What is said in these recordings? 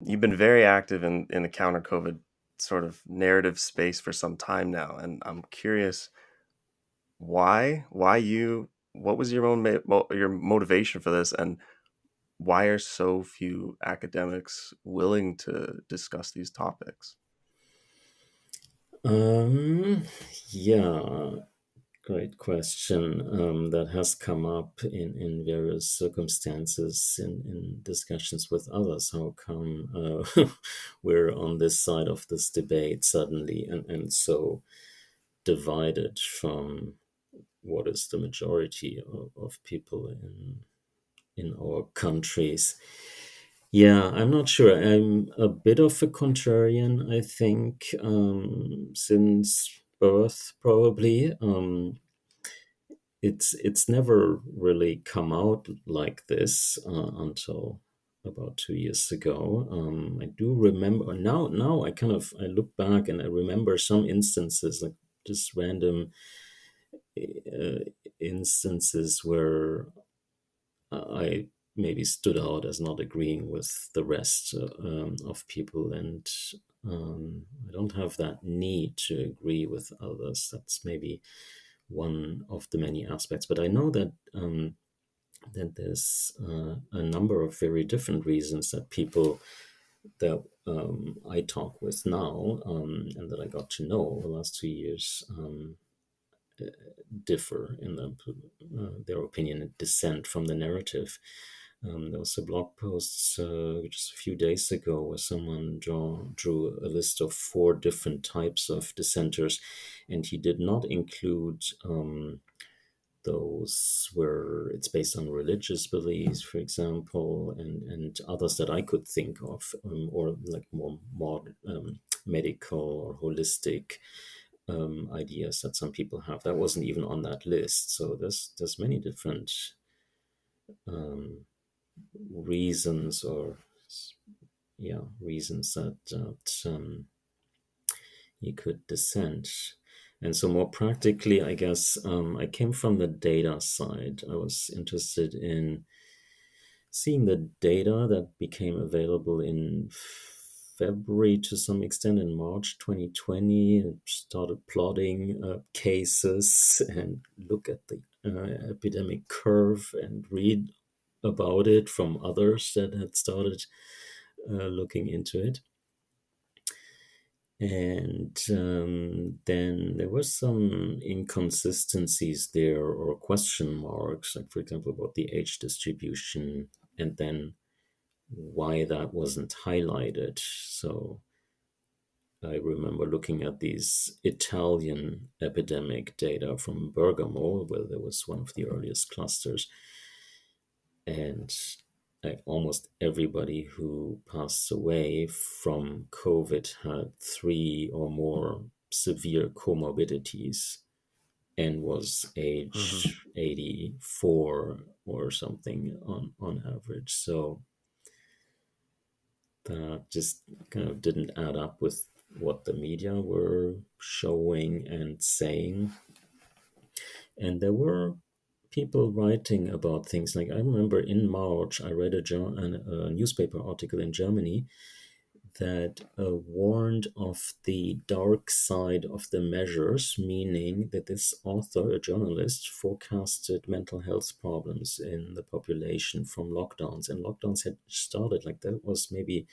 you've been very active in the counter COVID sort of narrative space for some time now, and I'm curious why you what was your own your motivation for this, and why are so few academics willing to discuss these topics? Um, yeah, great question. That has come up in various circumstances in discussions with others. How come we're on this side of this debate suddenly and so divided from what is the majority of people in our countries? Yeah, I'm not sure. I'm a bit of a contrarian, I think, since birth, probably. It's never really come out like this until about 2 years ago. I do remember now. I look back and I remember some instances, like just random uh, instances where I maybe stood out as not agreeing with the rest of people, and I don't have that need to agree with others. That's maybe one of the many aspects. But I know that there's a number of very different reasons that people that I talk with now and that I got to know over the last 2 years differ in their opinion and dissent from the narrative. There was a blog post just a few days ago where someone drew a list of 4 different types of dissenters, and he did not include those where it's based on religious beliefs, for example, and others that I could think of, or like more medical or holistic ideas that some people have. That wasn't even on that list. So there's many different um, reasons or reasons that you could dissent. And so more practically, I guess I came from the data side. I was interested in seeing the data that became available in February to some extent in March 2020, and started plotting cases and look at the epidemic curve and read about it from others that had started looking into it. And then there were some inconsistencies there or question marks, like, for example, about the age distribution, and then why that wasn't highlighted. So I remember looking at these Italian epidemic data from Bergamo, where there was one of the earliest clusters, and almost everybody who passed away from COVID had 3 or more severe comorbidities and was Hmm. age 84 or something on average. So that just kind of didn't add up with what the media were showing and saying. And there were people writing about things like, I remember in March, I read a newspaper article in Germany that warned of the dark side of the measures, meaning that this author, a journalist, forecasted mental health problems in the population from lockdowns. And lockdowns had started, like that was maybe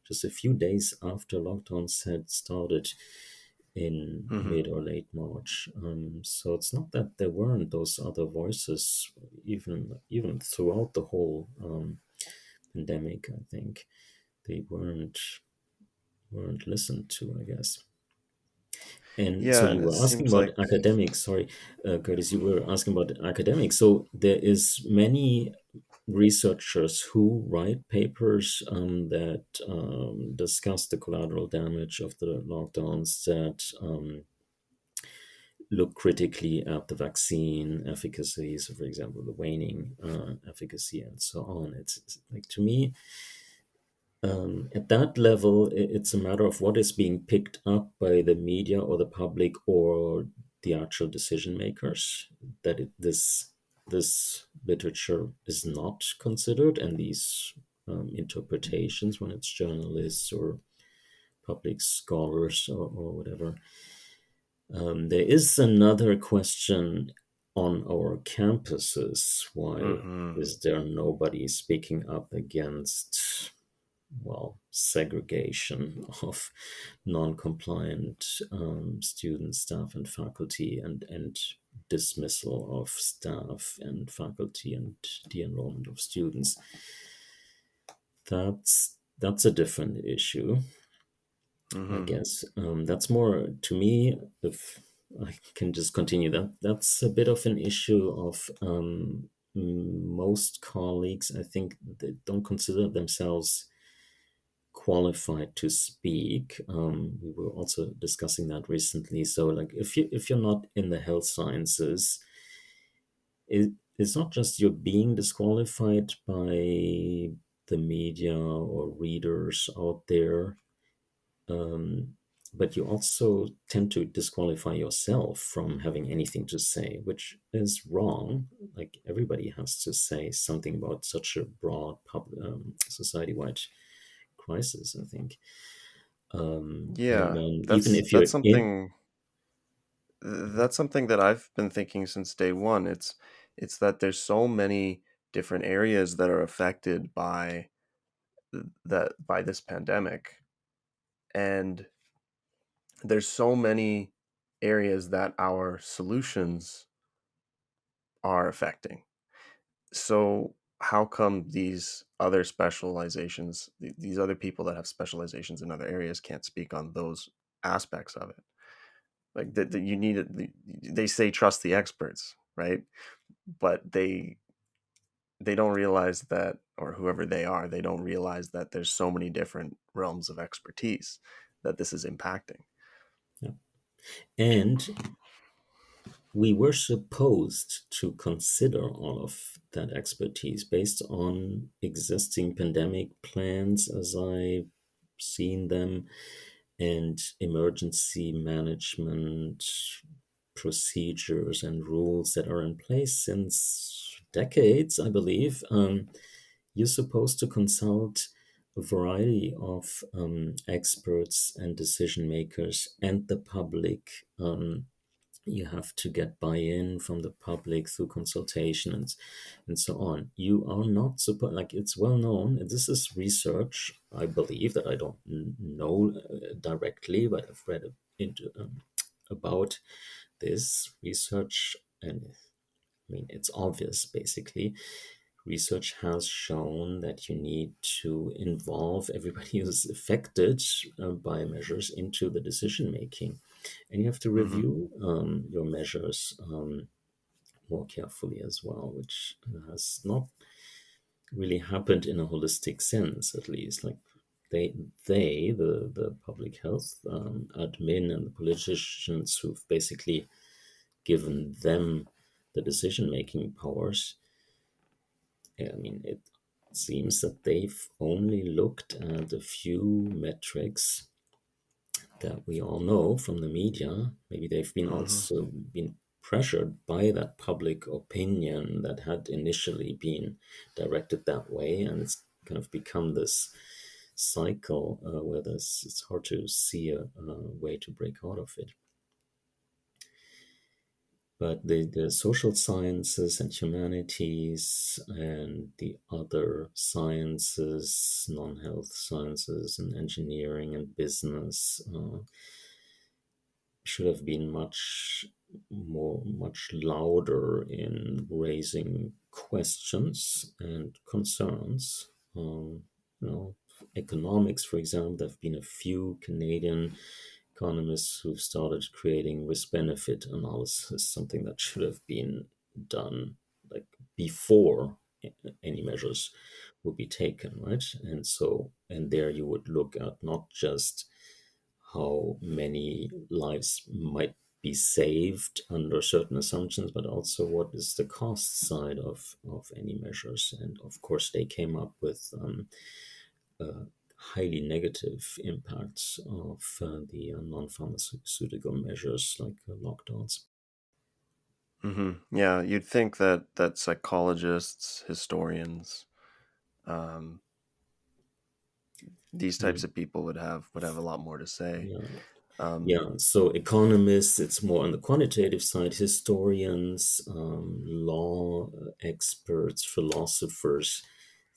just a few days after lockdowns had started in Hmm. mid or late March. So it's not that there weren't those other voices, even throughout the whole pandemic. I think they weren't listened to, I guess. And so Yeah, you and it were asking seems about like academics. Sorry, Curtis, you were asking about academics. So there is many researchers who write papers that discuss the collateral damage of the lockdowns, that look critically at the vaccine efficacy. So, for example, the waning efficacy and so on. It's like, to me, at that level, it's a matter of what is being picked up by the media or the public or the actual decision makers, that this literature is not considered, and these interpretations when it's journalists or public scholars or whatever. There is another question on our campuses. Why Mm-hmm. is there nobody speaking up against, well, segregation of non-compliant students, staff, and faculty, and dismissal of staff and faculty and de-enrollment of students? That's a different issue, I Mm-hmm. guess. That's more to me. If I can just continue that's a bit of an issue of most colleagues. I think they don't consider themselves qualified to speak. We were also discussing that recently. So, like, if you're not in the health sciences, it's not just you're being disqualified by the media or readers out there, um, but you also tend to disqualify yourself from having anything to say, which is wrong. Like, everybody has to say something about such a broad society-wide crisis, I think. And Yeah, then even that's if you're that's in, something that's something that I've been thinking since day one. It's that there's so many different areas that are affected by this pandemic, and there's so many areas that our solutions are affecting. So how come these other specializations, these other people that have specializations in other areas can't speak on those aspects of it? Like that you need it. They say trust the experts, right? But they don't realize that, or whoever they are, they don't realize that there's so many different realms of expertise that this is impacting. yeah. And we were supposed to consider all of that expertise based on existing pandemic plans as I've seen them, and emergency management procedures and rules that are in place since decades, I believe. You're supposed to consult a variety of experts and decision makers and the public. You have to get buy-in from the public through consultations and so on. You are not supposed, like, it's well known. This is research, I believe, that I don't know directly, but I've read into about this research, and I mean, it's obvious basically. Research has shown that you need to involve everybody who's affected by measures into the decision making, and you have to Hmm. review your measures more carefully as well, which has not really happened in a holistic sense, at least. Like, the public health admin and the politicians who've basically given them the decision making powers. I mean, it seems that they've only looked at a few metrics that we all know from the media. Maybe they've been Hmm. also been pressured by that public opinion that had initially been directed that way, and it's kind of become this cycle where it's hard to see a way to break out of it. But the social sciences and humanities and the other sciences, non-health sciences and engineering and business, should have been much louder in raising questions and concerns. You know, economics, for example, there have been a few Canadian economists who've started creating risk-benefit analysis, something that should have been done like before any measures would be taken, right? And so, and there you would look at not just how many lives might be saved under certain assumptions, but also what is the cost side of any measures. And of course, they came up with highly negative impacts of the non-pharmaceutical measures like lockdowns. Hmm. Yeah, you'd think that psychologists, historians, these types Mm. of people would have a lot more to say. Yeah. Um, Yeah, so economists, it's more on the quantitative side, historians, law experts, philosophers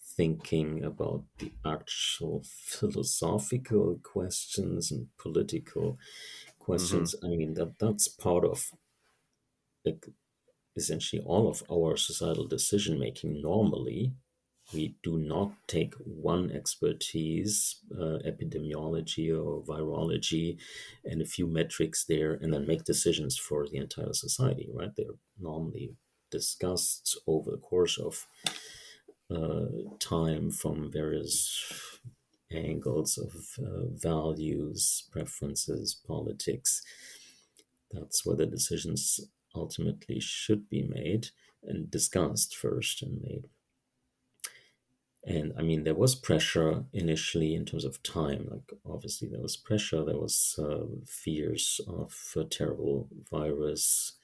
thinking about the actual philosophical questions and political mhm, questions. I mean, that's part of like, essentially all of our societal decision making normally. We do not take one expertise, epidemiology or virology, and a few metrics there, and then make decisions for the entire society, right? They're normally discussed over the course of time from various angles of values, preferences, politics. That's where the decisions ultimately should be made and discussed first and made. And I mean, there was pressure initially in terms of time. Like, obviously, there was pressure. There was fears of a terrible virus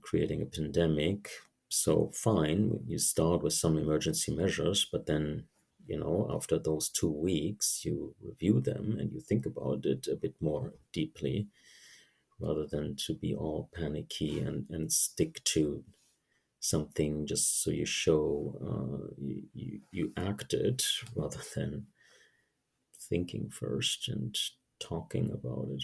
creating a pandemic. So, fine, you start with some emergency measures, but then, after those 2 weeks, you review them and you think about it a bit more deeply rather than to be all panicky and stick to something just so you show you acted rather than thinking first and talking about it.